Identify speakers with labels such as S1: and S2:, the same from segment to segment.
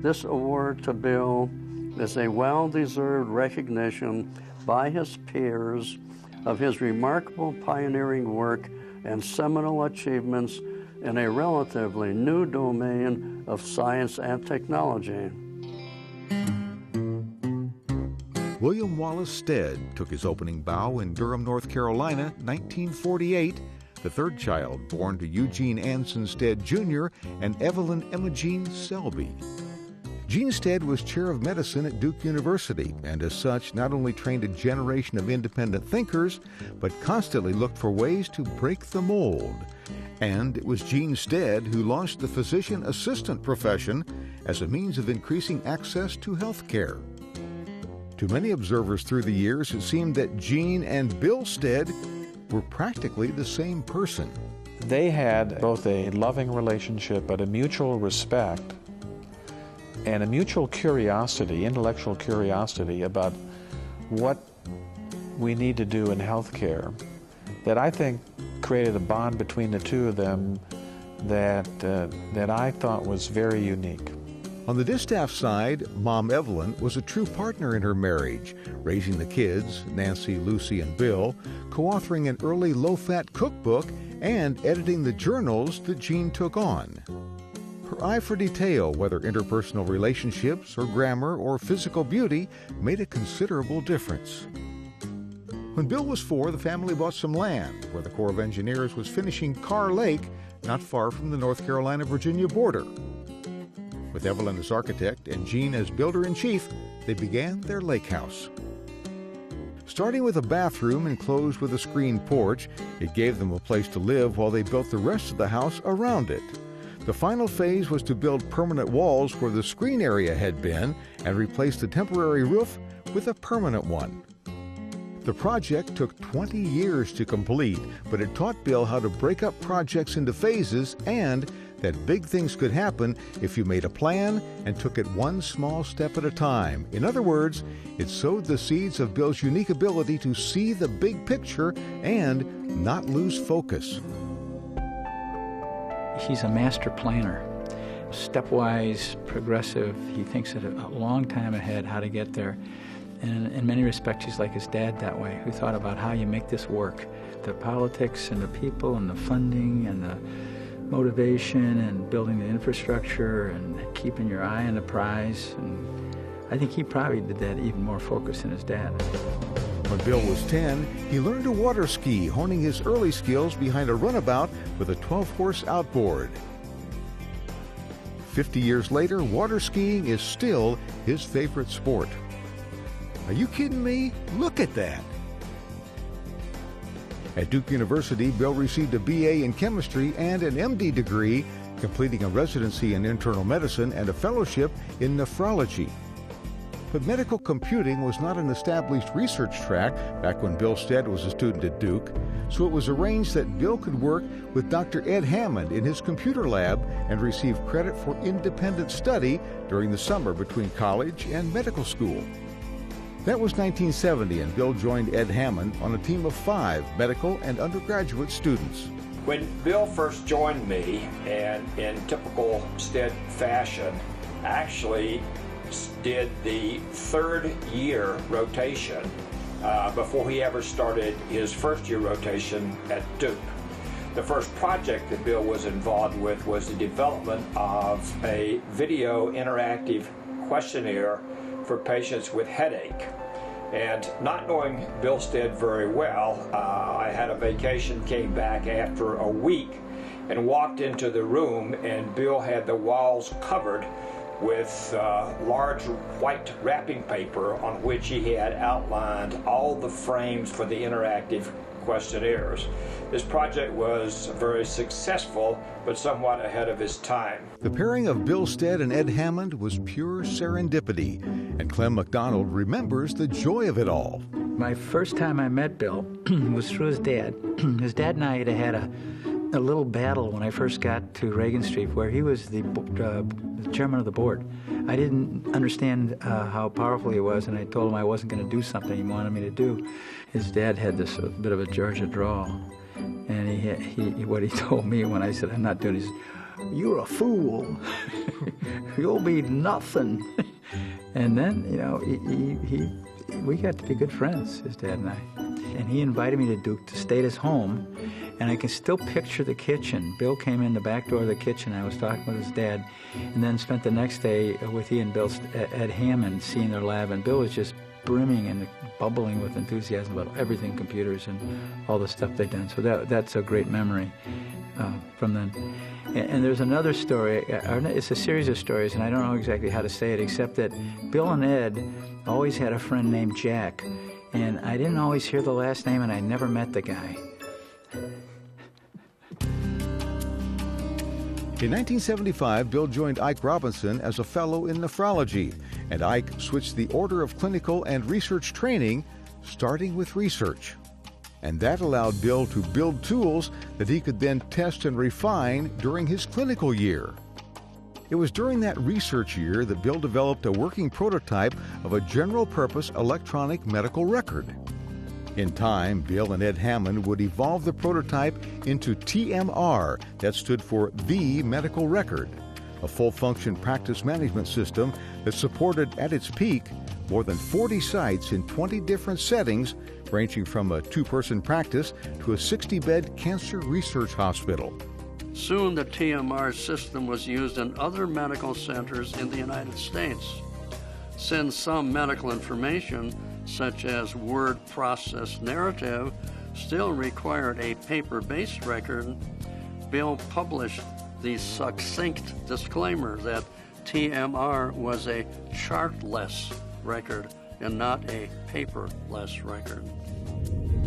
S1: This award to Bill is a well-deserved recognition by his peers of his remarkable pioneering work and seminal achievements in a relatively new domain of science and technology.
S2: William Wallace Stead took his opening bow in Durham, North Carolina, 1948, the third child born to Eugene Anson Stead Jr. and Evelyn Emma Jean Selby. Gene Stead was chair of medicine at Duke University, and as such not only trained a generation of independent thinkers, but constantly looked for ways to break the mold. And it was Gene Stead who launched the physician assistant profession as a means of increasing access to health care. To many observers through the years, it seemed that Gene and Bill Stead were practically the same person.
S3: They had both a loving relationship, but a mutual respect and a mutual curiosity, intellectual curiosity about what we need to do in healthcare that I think created a bond between the two of them that I thought was very unique.
S2: On the distaff side, Mom Evelyn was a true partner in her marriage, raising the kids, Nancy, Lucy, and Bill, co-authoring an early low-fat cookbook, and editing the journals that Gene took on. Her eye for detail, whether interpersonal relationships or grammar or physical beauty, made a considerable difference. When Bill was 4, the family bought some land where the Corps of Engineers was finishing Carr Lake, not far from the North Carolina-Virginia border. With Evelyn as architect and Gene as builder-in-chief, they began their lake house. Starting with a bathroom enclosed with a screened porch, it gave them a place to live while they built the rest of the house around it. The final phase was to build permanent walls where the screen area had been and replace the temporary roof with a permanent one. The project took 20 years to complete, but it taught Bill how to break up projects into phases and that big things could happen if you made a plan and took it one small step at a time. In other words, it sowed the seeds of Bill's unique ability to see the big picture and not lose focus.
S4: He's a master planner, stepwise, progressive. He thinks a long time ahead how to get there. And in many respects, he's like his dad that way, who thought about how you make this work. The politics and the people and the funding and the motivation and building the infrastructure and keeping your eye on the prize. And I think he probably did that even more focused than his dad.
S2: When Bill was 10, he learned to water ski, honing his early skills behind a runabout with a 12-horse outboard. 50 years later, water skiing is still his favorite sport. Are you kidding me? Look at that. At Duke University, Bill received a BA in chemistry and an MD degree, completing a residency in internal medicine and a fellowship in nephrology. But medical computing was not an established research track back when Bill Stead was a student at Duke, so it was arranged that Bill could work with Dr. Ed Hammond in his computer lab and receive credit for independent study during the summer between college and medical school. That was 1970, and Bill joined Ed Hammond on a team of 5 medical and undergraduate students.
S5: When Bill first joined me, and in typical Stead fashion, actually did the 3rd year rotation before he ever started his 1st year rotation at Duke. The first project that Bill was involved with was the development of a video interactive questionnaire for patients with headache. And not knowing Bill Stead very well, I had a vacation, came back after a week, and walked into the room, and Bill had the walls covered with large white wrapping paper on which he had outlined all the frames for the interactive questionnaires. This project was very successful, but somewhat ahead of his time.
S2: The pairing of Bill Stead and Ed Hammond was pure serendipity, and Clem McDonald remembers the joy of it all.
S4: My first time I met Bill was through his dad. His dad and I had a little battle when I first got to Reagan Street, where he was the chairman of the board. I didn't understand how powerful he was, and I told him I wasn't going to do something he wanted me to do. His dad had this bit of a Georgia drawl, and what he told me when I said I'm not doing it, he said, "You're a fool." You'll be nothing. And then, you know, we got to be good friends, his dad and I. And he invited me to Duke to stay at his home, and I can still picture the kitchen. Bill came in the back door of the kitchen. I was talking with his dad, and then spent the next day with he and Bill at Hammond, seeing their lab. And Bill was just brimming and bubbling with enthusiasm about everything computers and all the stuff they'd done. So that's a great memory from then. And there's another story. It's a series of stories, and I don't know exactly how to say it, except that Bill and Ed always had a friend named Jack. And I didn't always hear the last name, and I never met the guy.
S2: In 1975, Bill joined Ike Robinson as a fellow in nephrology, and Ike switched the order of clinical and research training, starting with research. And that allowed Bill to build tools that he could then test and refine during his clinical year. It was during that research year that Bill developed a working prototype of a general-purpose electronic medical record. In time, Bill and Ed Hammond would evolve the prototype into TMR, that stood for The Medical Record, a full-function practice management system that supported, at its peak, more than 40 sites in 20 different settings, ranging from a 2-person practice to a 60-bed cancer research hospital.
S1: Soon the TMR system was used in other medical centers in the United States. Since some medical information, such as word process narrative, still required a paper-based record, Bill published the succinct disclaimer that TMR was a chartless record and not a paperless record.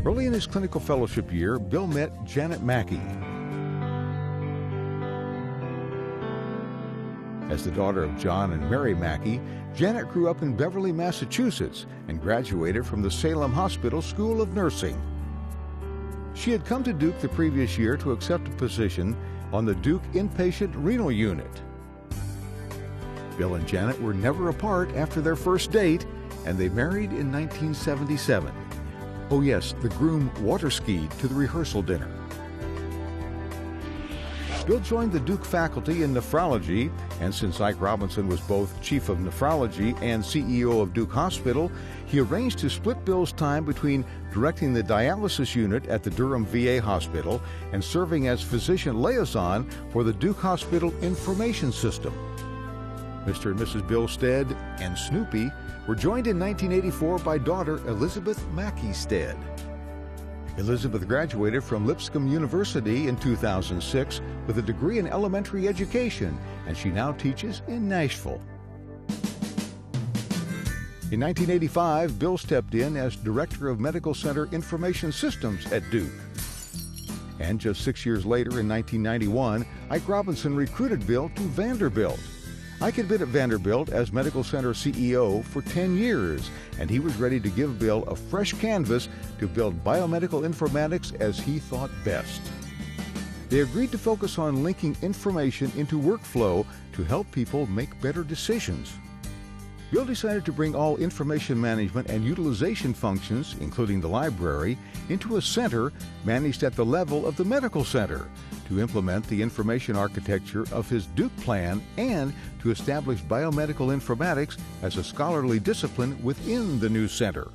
S2: Early in his clinical fellowship year, Bill met Janet Mackey. As the daughter of John and Mary Mackey, Janet grew up in Beverly, Massachusetts, and graduated from the Salem Hospital School of Nursing. She had come to Duke the previous year to accept a position on the Duke Inpatient Renal Unit. Bill and Janet were never apart after their first date, and they married in 1977. Oh yes, the groom water skied to the rehearsal dinner. Bill joined the Duke faculty in nephrology, and since Ike Robinson was both chief of nephrology and CEO of Duke Hospital, he arranged to split Bill's time between directing the dialysis unit at the Durham VA Hospital and serving as physician liaison for the Duke Hospital Information System. Mr. and Mrs. Bill Stead and Snoopy were joined in 1984 by daughter Elizabeth Mackey Stead. Elizabeth graduated from Lipscomb University in 2006 with a degree in elementary education, and she now teaches in Nashville. In 1985, Bill stepped in as Director of Medical Center Information Systems at Duke. And just 6 years later, in 1991, Ike Robinson recruited Bill to Vanderbilt. Ike had been at Vanderbilt as Medical Center CEO for 10 years, and he was ready to give Bill a fresh canvas to build biomedical informatics as he thought best. They agreed to focus on linking information into workflow to help people make better decisions. Bill decided to bring all information management and utilization functions, including the library, into a center managed at the level of the medical center, to implement the information architecture of his Duke plan and to establish biomedical informatics as a scholarly discipline within the new center.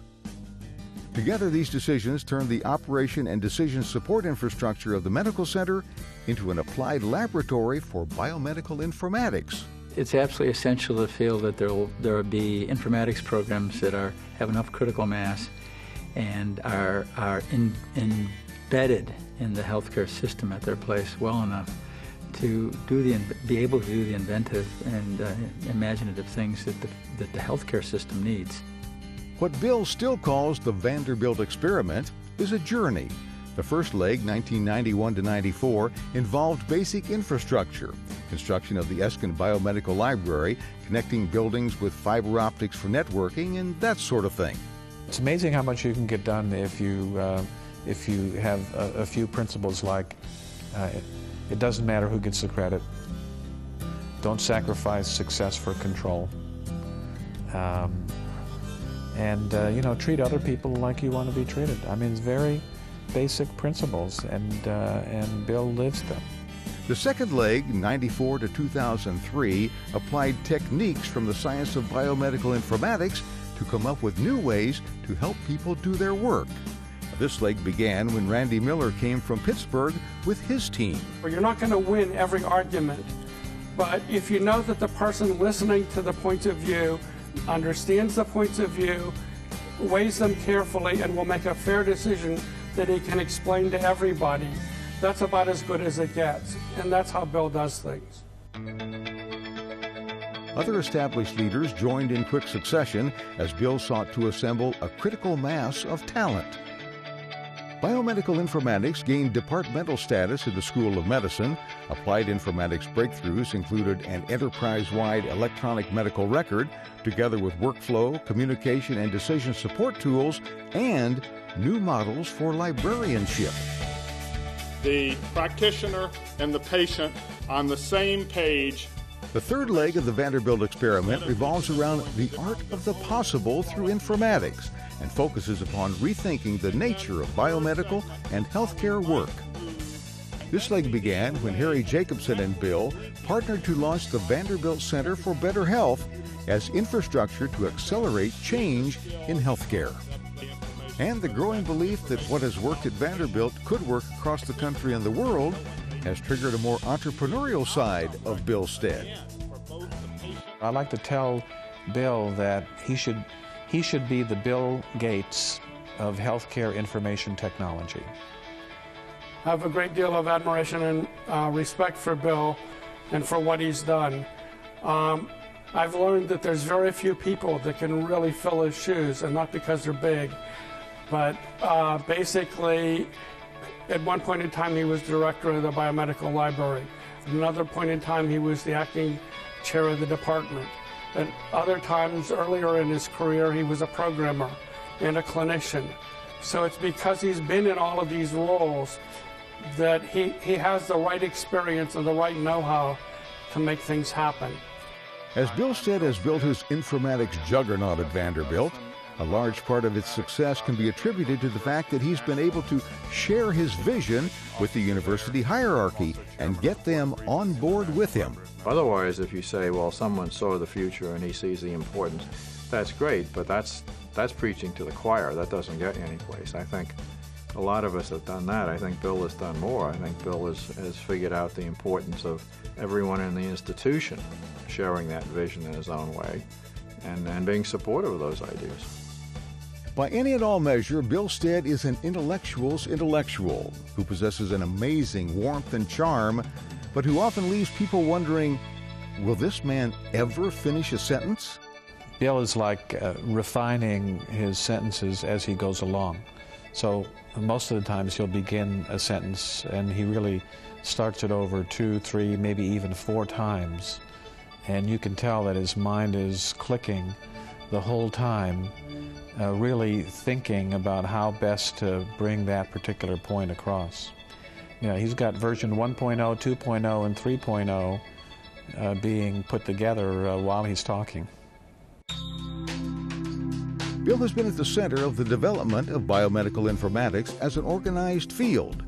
S2: Together, these decisions turned the operation and decision support infrastructure of the medical center into an applied laboratory for biomedical informatics.
S4: It's absolutely essential to feel that there will be informatics programs that have enough critical mass and are embedded in the healthcare system at their place well enough to be able to do the inventive and imaginative things that the healthcare system needs.
S2: What Bill still calls the Vanderbilt experiment is a journey. The first leg, 1991 to 94, involved basic infrastructure, construction of the Eskin Biomedical Library, connecting buildings with fiber optics for networking, and that sort of thing.
S3: It's amazing how much you can get done if you have a few principles like it doesn't matter who gets the credit, don't sacrifice success for control, and treat other people like you want to be treated. I mean, it's very basic principles, and Bill lives them.
S2: The second leg, 94 to 2003, applied techniques from the science of biomedical informatics to come up with new ways to help people do their work. This leg began when Randy Miller came from Pittsburgh with his team.
S6: You're not going to win every argument, but if you know that the person listening to the points of view understands the points of view, weighs them carefully, and will make a fair decision that he can explain to everybody, that's about as good as it gets. And that's how Bill does things.
S2: Other established leaders joined in quick succession as Bill sought to assemble a critical mass of talent. Biomedical informatics gained departmental status in the School of Medicine. Applied informatics breakthroughs included an enterprise-wide electronic medical record, together with workflow, communication, and decision support tools, and new models for librarianship.
S7: The practitioner and the patient on the same page.
S2: The third leg of the Vanderbilt experiment revolves around the art of the possible through informatics and focuses upon rethinking the nature of biomedical and healthcare work. This leg began when Harry Jacobson and Bill partnered to launch the Vanderbilt Center for Better Health as infrastructure to accelerate change in healthcare. And the growing belief that what has worked at Vanderbilt could work across the country and the world has triggered a more entrepreneurial side of Bill Stead.
S3: I like to tell Bill that he should be the Bill Gates of healthcare information technology.
S6: I have a great deal of admiration and respect for Bill and for what he's done. I've learned that there's very few people that can really fill his shoes, and not because they're big, but basically, at one point in time, he was director of the biomedical library. At another point in time, he was the acting chair of the department. At other times, earlier in his career, he was a programmer and a clinician. So it's because he's been in all of these roles that he has the right experience and the right know-how to make things happen.
S2: As Bill Stead has built his informatics juggernaut at Vanderbilt, a large part of its success can be attributed to the fact that he's been able to share his vision with the university hierarchy and get them on board with him.
S8: Otherwise, if you say, well, someone saw the future and he sees the importance, that's great, but that's preaching to the choir. That doesn't get you anyplace. I think a lot of us have done that. I think Bill has done more. I think Bill has figured out the importance of everyone in the institution sharing that vision in his own way and being supportive of those ideas.
S2: By any and all measure, Bill Stead is an intellectual's intellectual who possesses an amazing warmth and charm, but who often leaves people wondering, will this man ever finish a sentence?
S3: Bill is like refining his sentences as he goes along. So most of the times he'll begin a sentence and he really starts it over 2, 3, maybe even 4 times. And you can tell that his mind is clicking the whole time, really thinking about how best to bring that particular point across. You know, he's got version 1.0, 2.0, and 3.0 being put together while he's talking.
S2: Bill has been at the center of the development of biomedical informatics as an organized field.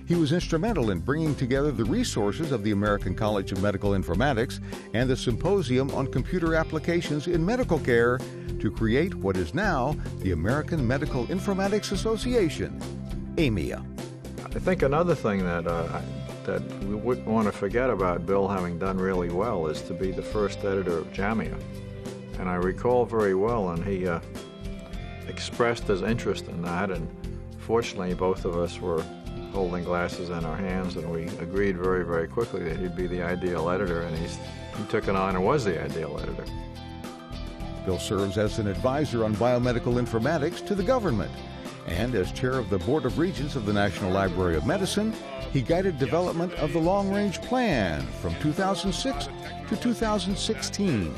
S2: He was instrumental in bringing together the resources of the American College of Medical Informatics and the Symposium on Computer Applications in Medical Care to create what is now the American Medical Informatics Association, AMIA.
S8: I think another thing that we wouldn't want to forget about Bill having done really well is to be the first editor of JAMIA. And I recall very well, and he expressed his interest in that, and fortunately both of us were holding glasses in our hands, and we agreed very, very quickly that he'd be the ideal editor, and he took it on and was the ideal editor.
S2: Bill serves as an advisor on biomedical informatics to the government, and as chair of the Board of Regents of the National Library of Medicine, he guided development of the Long Range Plan from 2006 to 2016.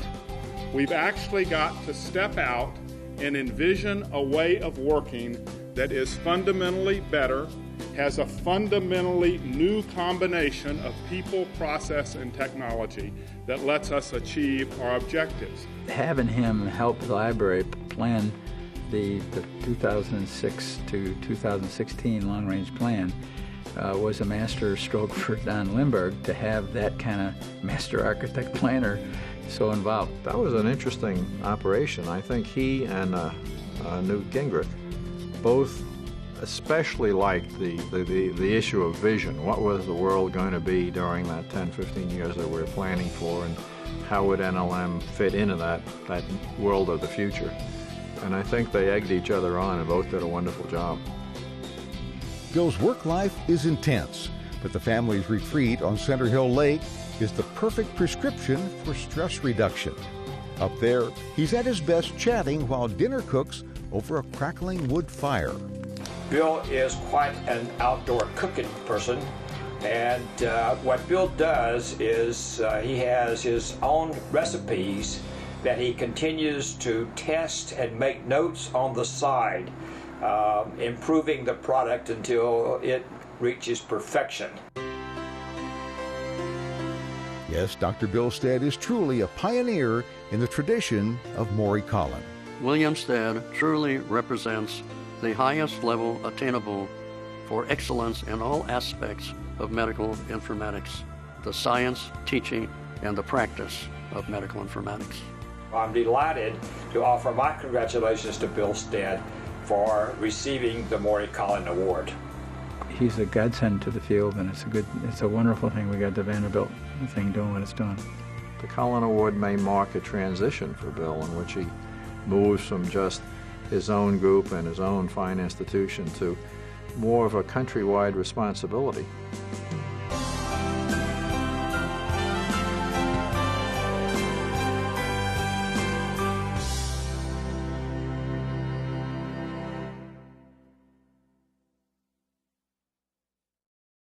S7: We've actually got to step out and envision a way of working that is fundamentally better, has a fundamentally new combination of people, process, and technology that lets us achieve our objectives.
S4: Having him help the library plan the 2006 to 2016 long-range plan was a master stroke for Don Lindbergh to have that kind of master architect planner so involved.
S8: That was an interesting operation. I think he and Newt Gingrich both especially liked the issue of vision. What was the world going to be during that 10, 15 years that we're planning for, and how would NLM fit into that world of the future? And I think they egged each other on and both did a wonderful job.
S2: Bill's work life is intense, but the family's retreat on Center Hill Lake is the perfect prescription for stress reduction. Up there, he's at his best chatting while dinner cooks over a crackling wood fire.
S5: Bill is quite an outdoor cooking person, and what Bill does is he has his own recipes that he continues to test and make notes on the side, improving the product until it reaches perfection.
S2: Yes, Dr. Bill Stead is truly a pioneer in the tradition of Maury Collen.
S1: William Stead truly represents the highest level attainable for excellence in all aspects of medical informatics, the science, teaching, and the practice of medical informatics.
S5: I'm delighted to offer my congratulations to Bill Stead for receiving the Maury Collen Award.
S4: He's a godsend to the field, and it's a wonderful thing we got the Vanderbilt thing doing what it's doing.
S8: The Collen Award may mark a transition for Bill in which he moves from just his own group and his own fine institution to more of a countrywide responsibility.